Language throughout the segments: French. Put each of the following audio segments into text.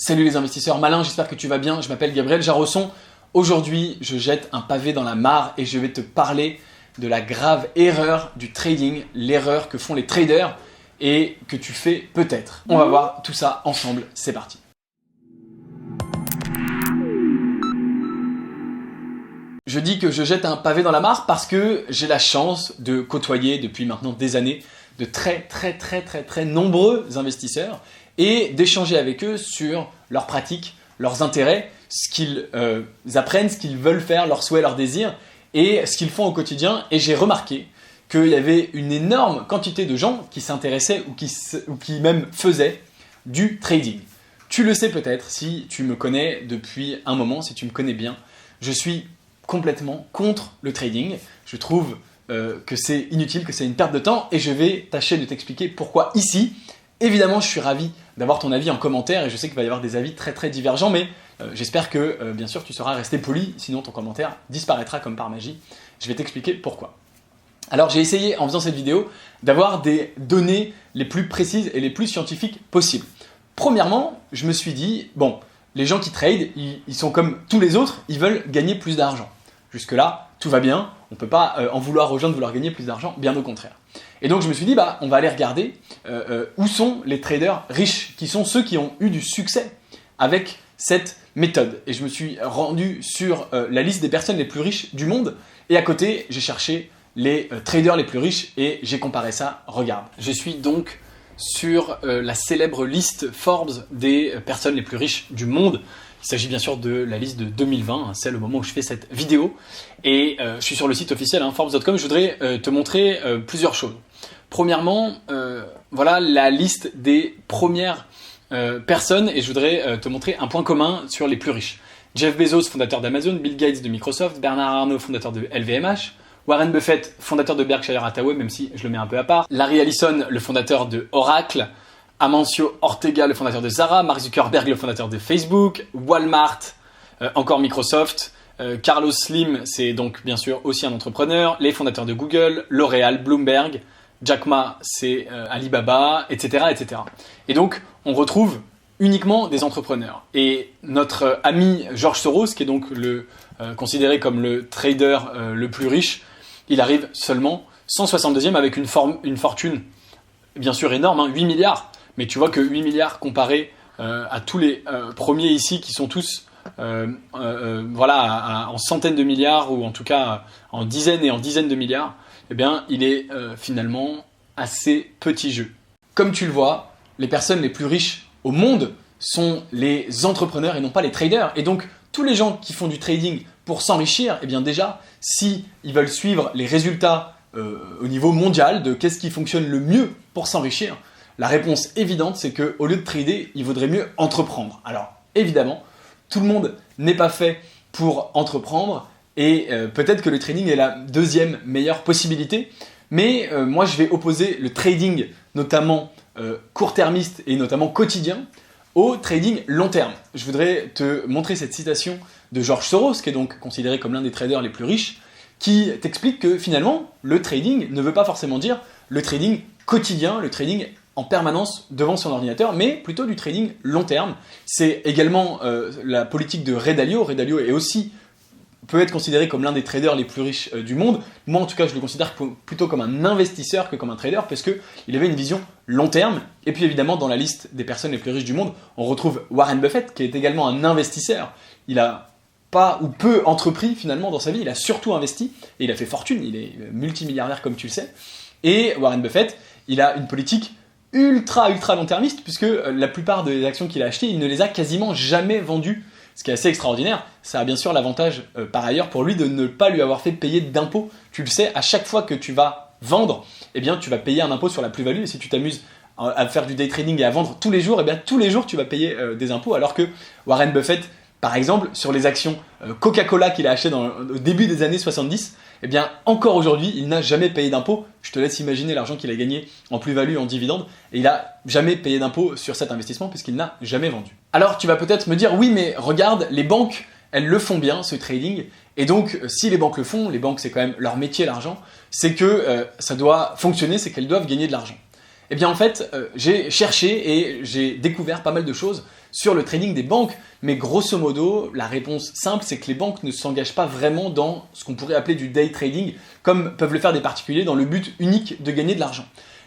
Salut les investisseurs malins, j'espère que tu vas bien. Je m'appelle Gabriel Jarosson. Aujourd'hui, je jette un pavé dans la mare et je vais te parler de la grave erreur du trading, l'erreur que font les traders et que tu fais peut-être. On va voir tout ça ensemble, c'est parti. Je dis que je jette un pavé dans la mare parce que j'ai la chance de côtoyer depuis maintenant des années de très nombreux investisseurs et d'échanger avec eux sur leurs pratiques, leurs intérêts, ce qu'ils apprennent, ce qu'ils veulent faire, leurs souhaits, leurs désirs et ce qu'ils font au quotidien. Et j'ai remarqué qu'il y avait une énorme quantité de gens qui s'intéressaient ou qui même faisaient du trading. Tu le sais peut-être si tu me connais depuis un moment, si tu me connais bien, je suis complètement contre le trading. Je trouve que c'est inutile, que c'est une perte de temps et je vais tâcher de t'expliquer pourquoi ici. Évidemment, je suis ravi d'avoir ton avis en commentaire et je sais qu'il va y avoir des avis très divergents, mais j'espère que bien sûr tu seras resté poli, sinon ton commentaire disparaîtra comme par magie. Je vais t'expliquer pourquoi. Alors j'ai essayé en faisant cette vidéo d'avoir des données les plus précises et les plus scientifiques possibles. Premièrement, je me suis dit, bon, les gens qui tradent, ils sont comme tous les autres, ils veulent gagner plus d'argent. Jusque-là, tout va bien, on ne peut pas en vouloir aux gens de vouloir gagner plus d'argent, bien au contraire. Et donc je me suis dit, on va aller regarder où sont les traders riches, qui sont ceux qui ont eu du succès avec cette méthode. Et je me suis rendu sur la liste des personnes les plus riches du monde, et à côté, j'ai cherché les traders les plus riches, et j'ai comparé ça, regarde. Je suis donc sur la célèbre liste Forbes des personnes les plus riches du monde. Il s'agit bien sûr de la liste de 2020, c'est le moment où je fais cette vidéo. Et je suis sur le site officiel, Forbes.com, je voudrais te montrer plusieurs choses. Premièrement, voilà la liste des premières personnes et je voudrais te montrer un point commun sur les plus riches. Jeff Bezos, fondateur d'Amazon, Bill Gates de Microsoft, Bernard Arnault, fondateur de LVMH, Warren Buffett, fondateur de Berkshire Hathaway, même si je le mets un peu à part, Larry Ellison, le fondateur de Oracle, Amancio Ortega, le fondateur de Zara, Mark Zuckerberg, le fondateur de Facebook, Walmart, encore Microsoft, Carlos Slim, c'est donc bien sûr aussi un entrepreneur, les fondateurs de Google, L'Oréal, Bloomberg, Jack Ma, c'est Alibaba, etc., etc. Et donc, on retrouve uniquement des entrepreneurs. Et notre ami George Soros, qui est donc considéré comme le trader le plus riche, il arrive seulement 162e avec une fortune bien sûr énorme, 8 milliards. Mais tu vois que 8 milliards comparé à tous les premiers ici qui sont tous en centaines de milliards ou en tout cas en dizaines et en dizaines de milliards, eh bien il est finalement assez petit jeu. Comme tu le vois, les personnes les plus riches au monde sont les entrepreneurs et non pas les traders. Et donc tous les gens qui font du trading pour s'enrichir, eh bien déjà, si ils veulent suivre les résultats au niveau mondial de qu'est-ce qui fonctionne le mieux pour s'enrichir, la réponse évidente, c'est qu'au lieu de trader, il vaudrait mieux entreprendre. Alors, évidemment, tout le monde n'est pas fait pour entreprendre et peut-être que le trading est la deuxième meilleure possibilité. Mais moi, je vais opposer le trading, notamment court-termiste et notamment quotidien, au trading long terme. Je voudrais te montrer cette citation de George Soros, qui est donc considéré comme l'un des traders les plus riches, qui t'explique que finalement, le trading ne veut pas forcément dire le trading quotidien, le trading en permanence devant son ordinateur, mais plutôt du trading long terme. C'est également la politique de Ray Dalio. Ray Dalio peut être considéré comme l'un des traders les plus riches du monde. Moi, en tout cas, je le considère plutôt comme un investisseur que comme un trader parce qu'il avait une vision long terme. Et puis évidemment, dans la liste des personnes les plus riches du monde, on retrouve Warren Buffett, qui est également un investisseur. Il a pas ou peu entrepris finalement dans sa vie, il a surtout investi et il a fait fortune, il est multimilliardaire comme tu le sais. Et Warren Buffett, il a une politique ultra long-termiste puisque la plupart des actions qu'il a achetées, il ne les a quasiment jamais vendues. Ce qui est assez extraordinaire, ça a bien sûr l'avantage par ailleurs pour lui de ne pas lui avoir fait payer d'impôts. Tu le sais, à chaque fois que tu vas vendre, eh bien tu vas payer un impôt sur la plus-value et si tu t'amuses à faire du day trading et à vendre tous les jours, eh bien tous les jours tu vas payer des impôts alors que Warren Buffett, par exemple, sur les actions Coca-Cola qu'il a achetées au début des années 70, eh bien encore aujourd'hui, il n'a jamais payé d'impôts. Je te laisse imaginer l'argent qu'il a gagné en plus-value, en dividende, et il n'a jamais payé d'impôts sur cet investissement puisqu'il n'a jamais vendu. Alors tu vas peut-être me dire, oui mais regarde, les banques, elles le font bien, ce trading, et donc si les banques le font, les banques c'est quand même leur métier l'argent, c'est que ça doit fonctionner, c'est qu'elles doivent gagner de l'argent. Eh bien en fait, j'ai cherché et j'ai découvert pas mal de choses sur le trading des banques. Mais grosso modo, la réponse simple, c'est que les banques ne s'engagent pas vraiment dans ce qu'on pourrait appeler du day trading, comme peuvent le faire des particuliers dans le but unique de gagner de l'argent.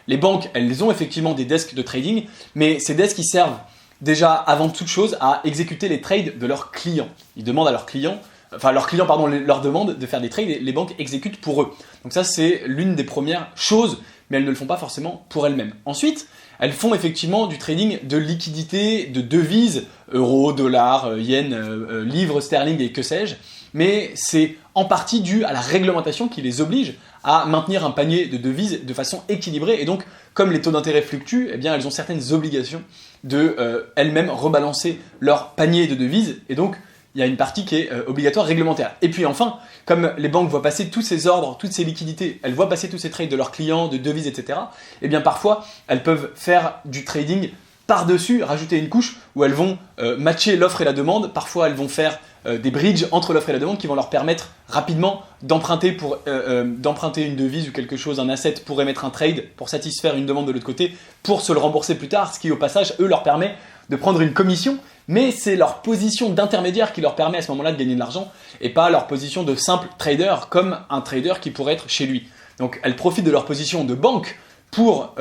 Les banques, elles ont effectivement des desks de trading, mais ces desks, ils servent déjà, avant toute chose, à exécuter les trades de leurs clients. Ils demandent à leurs clients, leur demandent de faire des trades et les banques exécutent pour eux. Donc ça, c'est l'une des premières choses, mais elles ne le font pas forcément pour elles-mêmes. Ensuite, elles font effectivement du trading de liquidités, de devises, euros, dollars, yens, livres sterling et que sais-je, mais c'est en partie dû à la réglementation qui les oblige à maintenir un panier de devises de façon équilibrée. Et donc, comme les taux d'intérêt fluctuent, eh bien, elles ont certaines obligations de elles-mêmes rebalancer leur panier de devises. Et donc, il y a une partie qui est obligatoire réglementaire. Et puis enfin, comme les banques voient passer tous ces ordres, toutes ces liquidités, elles voient passer tous ces trades de leurs clients, de devises, etc., eh bien parfois, elles peuvent faire du trading par-dessus, rajouter une couche où elles vont matcher l'offre et la demande. Parfois, elles vont faire des bridges entre l'offre et la demande qui vont leur permettre rapidement d'emprunter une devise ou quelque chose, un asset pour émettre un trade, pour satisfaire une demande de l'autre côté, pour se le rembourser plus tard, ce qui au passage, eux, leur permet de prendre une commission, mais c'est leur position d'intermédiaire qui leur permet à ce moment-là de gagner de l'argent et pas leur position de simple trader comme un trader qui pourrait être chez lui. Donc elles profitent de leur position de banque pour,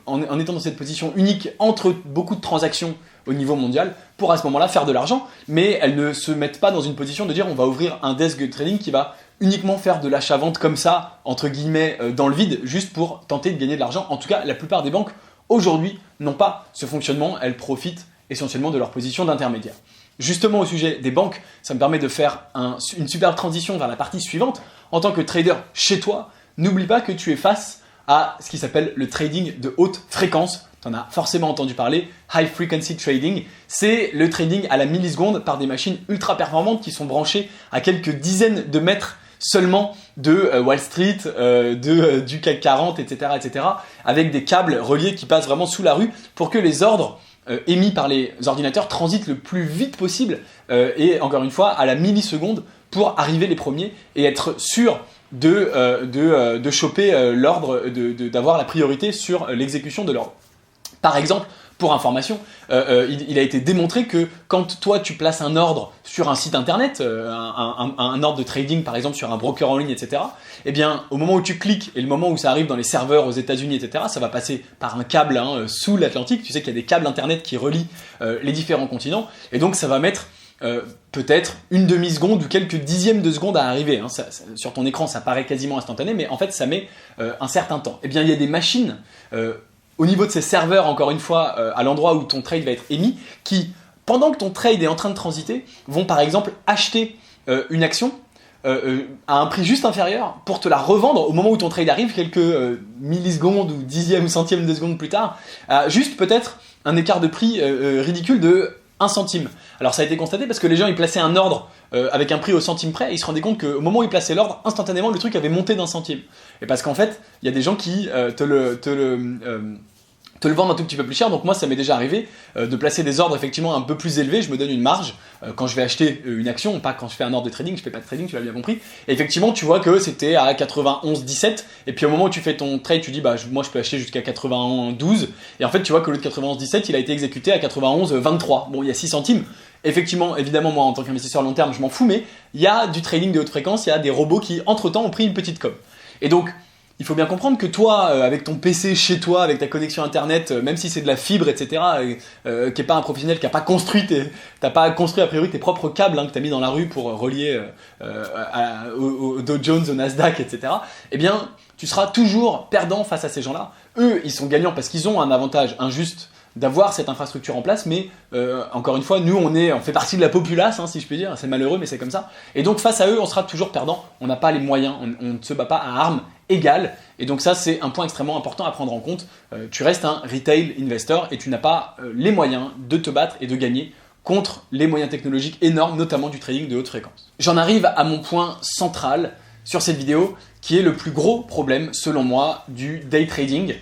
en étant dans cette position unique entre beaucoup de transactions au niveau mondial, pour à ce moment-là faire de l'argent, mais elles ne se mettent pas dans une position de dire on va ouvrir un desk de trading qui va uniquement faire de l'achat-vente comme ça, entre guillemets, dans le vide, juste pour tenter de gagner de l'argent. En tout cas, la plupart des banques aujourd'hui n'ont pas ce fonctionnement, elles profitent essentiellement de leur position d'intermédiaire. Justement au sujet des banques, ça me permet de faire une superbe transition vers la partie suivante. En tant que trader chez toi, n'oublie pas que tu es face à ce qui s'appelle le trading de haute fréquence. Tu en as forcément entendu parler, High Frequency Trading. C'est le trading à la milliseconde par des machines ultra performantes qui sont branchées à quelques dizaines de mètres seulement de Wall Street, du CAC 40, etc., avec des câbles reliés qui passent vraiment sous la rue pour que les ordres émis par les ordinateurs transitent le plus vite possible et encore une fois à la milliseconde pour arriver les premiers et être sûr de choper l'ordre, d'avoir la priorité sur l'exécution de l'ordre. Par exemple, pour information, il a été démontré que quand toi tu places un ordre sur un site internet, un ordre de trading par exemple sur un broker en ligne, etc., eh bien au moment où tu cliques et le moment où ça arrive dans les serveurs aux États-Unis, etc., ça va passer par un câble sous l'Atlantique. Tu sais qu'il y a des câbles internet qui relient les différents continents, et donc ça va mettre peut-être une demi-seconde ou quelques dixièmes de seconde à arriver. Sur ton écran, ça paraît quasiment instantané, mais en fait ça met un certain temps. Eh bien il y a des machines au niveau de ces serveurs, encore une fois, à l'endroit où ton trade va être émis, qui, pendant que ton trade est en train de transiter, vont par exemple acheter une action à un prix juste inférieur pour te la revendre au moment où ton trade arrive, quelques millisecondes ou dixièmes ou centièmes de seconde plus tard, juste peut-être un écart de prix ridicule de 1 centime. Alors ça a été constaté parce que les gens ils plaçaient un ordre avec un prix au centime près et ils se rendaient compte qu'au moment où ils plaçaient l'ordre, instantanément le truc avait monté d'1 centime. Et parce qu'en fait, il y a des gens qui te le vendent un tout petit peu plus cher. Donc moi ça m'est déjà arrivé de placer des ordres effectivement un peu plus élevés, je me donne une marge quand je vais acheter une action, pas quand je fais un ordre de trading, je fais pas de trading, tu l'as bien compris. Et effectivement tu vois que c'était à 91,17 et puis au moment où tu fais ton trade tu dis moi je peux acheter jusqu'à 91,12 et en fait tu vois que le de 91,17 il a été exécuté à 91,23. Bon il y a 6 centimes. Effectivement, évidemment moi en tant qu'investisseur long terme je m'en fous, mais il y a du trading de haute fréquence, il y a des robots qui entre temps ont pris une petite com. Et donc il faut bien comprendre que toi, avec ton PC chez toi, avec ta connexion internet, même si c'est de la fibre, etc., qui n'est pas un professionnel, qui n'a pas construit, t'as pas construit a priori tes propres câbles que tu as mis dans la rue pour relier au Dow Jones, au Nasdaq, etc., eh bien, tu seras toujours perdant face à ces gens-là. Eux, ils sont gagnants parce qu'ils ont un avantage injuste d'avoir cette infrastructure en place, mais encore une fois, nous on fait partie de la populace, si je puis dire, c'est malheureux mais c'est comme ça, et donc face à eux on sera toujours perdant, on n'a pas les moyens, on ne se bat pas à armes égales, et donc ça c'est un point extrêmement important à prendre en compte. Tu restes un retail investor et tu n'as pas les moyens de te battre et de gagner contre les moyens technologiques énormes, notamment du trading de haute fréquence. J'en arrive à mon point central sur cette vidéo, qui est le plus gros problème selon moi du day trading.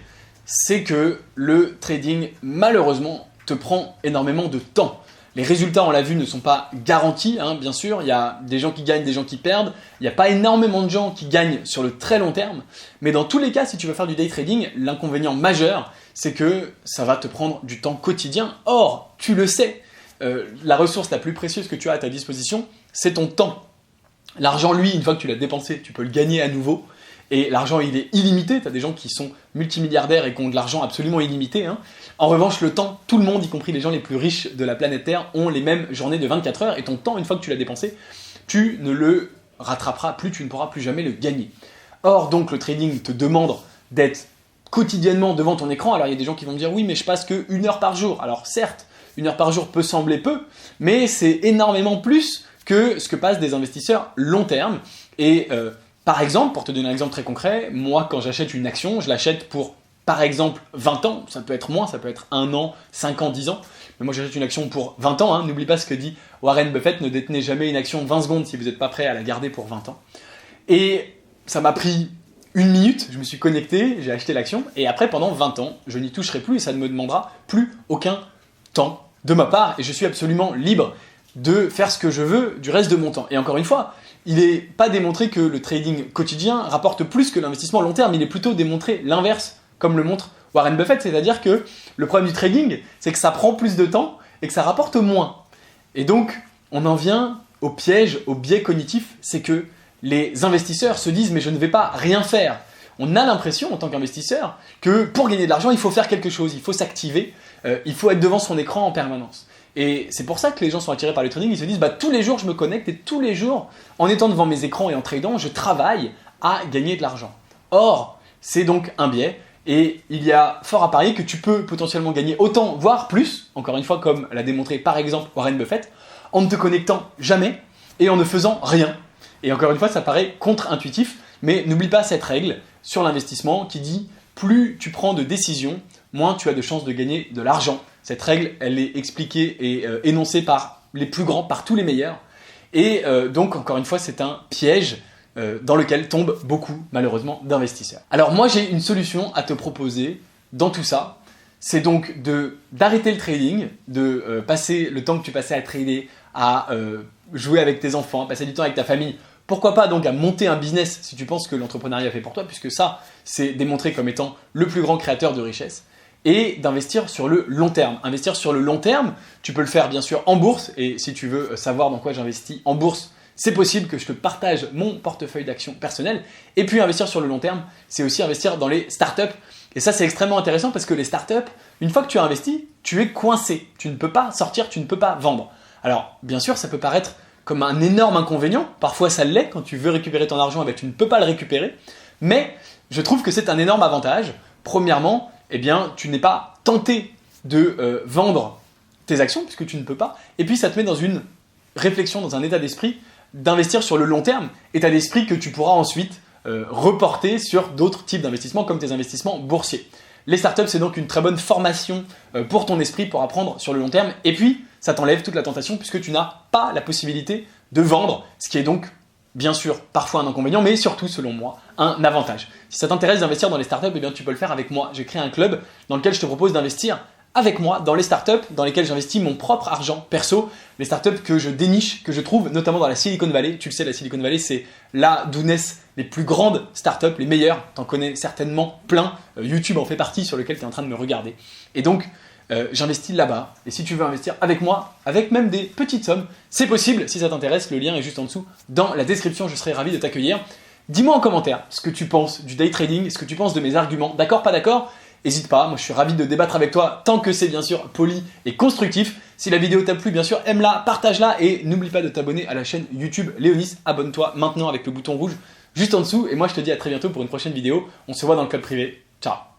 C'est que le trading, malheureusement, te prend énormément de temps. Les résultats, on l'a vu, ne sont pas garantis, bien sûr. Il y a des gens qui gagnent, des gens qui perdent. Il n'y a pas énormément de gens qui gagnent sur le très long terme. Mais dans tous les cas, si tu veux faire du day trading, l'inconvénient majeur, c'est que ça va te prendre du temps quotidien. Or, tu le sais, la ressource la plus précieuse que tu as à ta disposition, c'est ton temps. L'argent, lui, une fois que tu l'as dépensé, tu peux le gagner à nouveau. Et l'argent, il est illimité. Tu as des gens qui sont multimilliardaires et qui ont de l'argent absolument illimité. Hein. En revanche, le temps, tout le monde, y compris les gens les plus riches de la planète Terre, ont les mêmes journées de 24 heures. Et ton temps, une fois que tu l'as dépensé, tu ne le rattraperas plus, tu ne pourras plus jamais le gagner. Or, donc, le trading te demande d'être quotidiennement devant ton écran. Alors, il y a des gens qui vont me dire, oui, mais je passe que 1 heure par jour. Alors, certes, 1 heure par jour peut sembler peu, mais c'est énormément plus que ce que passent des investisseurs long terme. Et par exemple, pour te donner un exemple très concret, moi quand j'achète une action, je l'achète pour par exemple 20 ans, ça peut être moins, ça peut être 1 an, 5 ans, 10 ans, mais moi j'achète une action pour 20 ans, hein. N'oublie pas ce que dit Warren Buffett, ne détenez jamais une action 20 secondes si vous n'êtes pas prêt à la garder pour 20 ans. Et ça m'a pris 1 minute, je me suis connecté, j'ai acheté l'action, et après pendant 20 ans, je n'y toucherai plus et ça ne me demandera plus aucun temps de ma part, et je suis absolument libre de faire ce que je veux du reste de mon temps. Et encore une fois, il n'est pas démontré que le trading quotidien rapporte plus que l'investissement long terme, il est plutôt démontré l'inverse, comme le montre Warren Buffett, c'est-à-dire que le problème du trading, c'est que ça prend plus de temps et que ça rapporte moins. Et donc, on en vient au piège, au biais cognitif, c'est que les investisseurs se disent « mais je ne vais pas rien faire ». On a l'impression, en tant qu'investisseur, que pour gagner de l'argent, il faut faire quelque chose, il faut s'activer, il faut être devant son écran en permanence. Et c'est pour ça que les gens sont attirés par le trading, ils se disent tous les jours je me connecte et tous les jours, en étant devant mes écrans et en tradant, je travaille à gagner de l'argent. Or, c'est donc un biais et il y a fort à parier que tu peux potentiellement gagner autant, voire plus, encore une fois comme l'a démontré par exemple Warren Buffett, en ne te connectant jamais et en ne faisant rien. Et encore une fois, ça paraît contre-intuitif, mais n'oublie pas cette règle sur l'investissement qui dit plus tu prends de décisions, moins tu as de chances de gagner de l'argent. Cette règle, elle est expliquée et énoncée par les plus grands, par tous les meilleurs. Et donc, encore une fois, c'est un piège dans lequel tombent beaucoup, malheureusement, d'investisseurs. Alors moi, j'ai une solution à te proposer dans tout ça. C'est donc d'arrêter le trading, de passer le temps que tu passais à trader, à jouer avec tes enfants, à passer du temps avec ta famille. Pourquoi pas donc à monter un business si tu penses que l'entrepreneuriat fait pour toi, puisque ça, c'est démontré comme étant le plus grand créateur de richesse. Et d'investir sur le long terme. Investir sur le long terme, tu peux le faire bien sûr en bourse, et si tu veux savoir dans quoi j'investis en bourse, c'est possible que je te partage mon portefeuille d'actions personnel. Et puis investir sur le long terme, c'est aussi investir dans les startups. Et ça, c'est extrêmement intéressant parce que les startups, une fois que tu as investi, tu es coincé. Tu ne peux pas sortir, tu ne peux pas vendre. Alors, bien sûr, ça peut paraître comme un énorme inconvénient. Parfois, ça l'est. Quand tu veux récupérer ton argent, tu ne peux pas le récupérer. Mais je trouve que c'est un énorme avantage. Premièrement, eh bien, tu n'es pas tenté de vendre tes actions puisque tu ne peux pas. Et puis, ça te met dans une réflexion, dans un état d'esprit d'investir sur le long terme, état d'esprit que tu pourras ensuite reporter sur d'autres types d'investissements comme tes investissements boursiers. Les startups, c'est donc une très bonne formation pour ton esprit pour apprendre sur le long terme. Et puis, ça t'enlève toute la tentation puisque tu n'as pas la possibilité de vendre, ce qui est donc bien sûr parfois un inconvénient, mais surtout, selon moi, un avantage. Si ça t'intéresse d'investir dans les startups, eh bien, tu peux le faire avec moi. J'ai créé un club dans lequel je te propose d'investir avec moi dans les startups dans lesquelles j'investis mon propre argent perso, les startups que je déniche, que je trouve notamment dans la Silicon Valley. Tu le sais, la Silicon Valley, c'est là d'où naissent les plus grandes startups, les meilleures. T'en connais certainement plein. YouTube en fait partie, sur lequel tu es en train de me regarder. Et donc, j'investis là-bas. Et si tu veux investir avec moi, avec même des petites sommes, c'est possible. Si ça t'intéresse, le lien est juste en dessous dans la description. Je serai ravi de t'accueillir. Dis-moi en commentaire ce que tu penses du day trading, ce que tu penses de mes arguments. D'accord, pas d'accord ? N'hésite pas, moi je suis ravi de débattre avec toi tant que c'est bien sûr poli et constructif. Si la vidéo t'a plu, bien sûr, aime-la, partage-la et n'oublie pas de t'abonner à la chaîne YouTube Léonis. Abonne-toi maintenant avec le bouton rouge juste en dessous. Et moi je te dis à très bientôt pour une prochaine vidéo. On se voit dans le club privé. Ciao.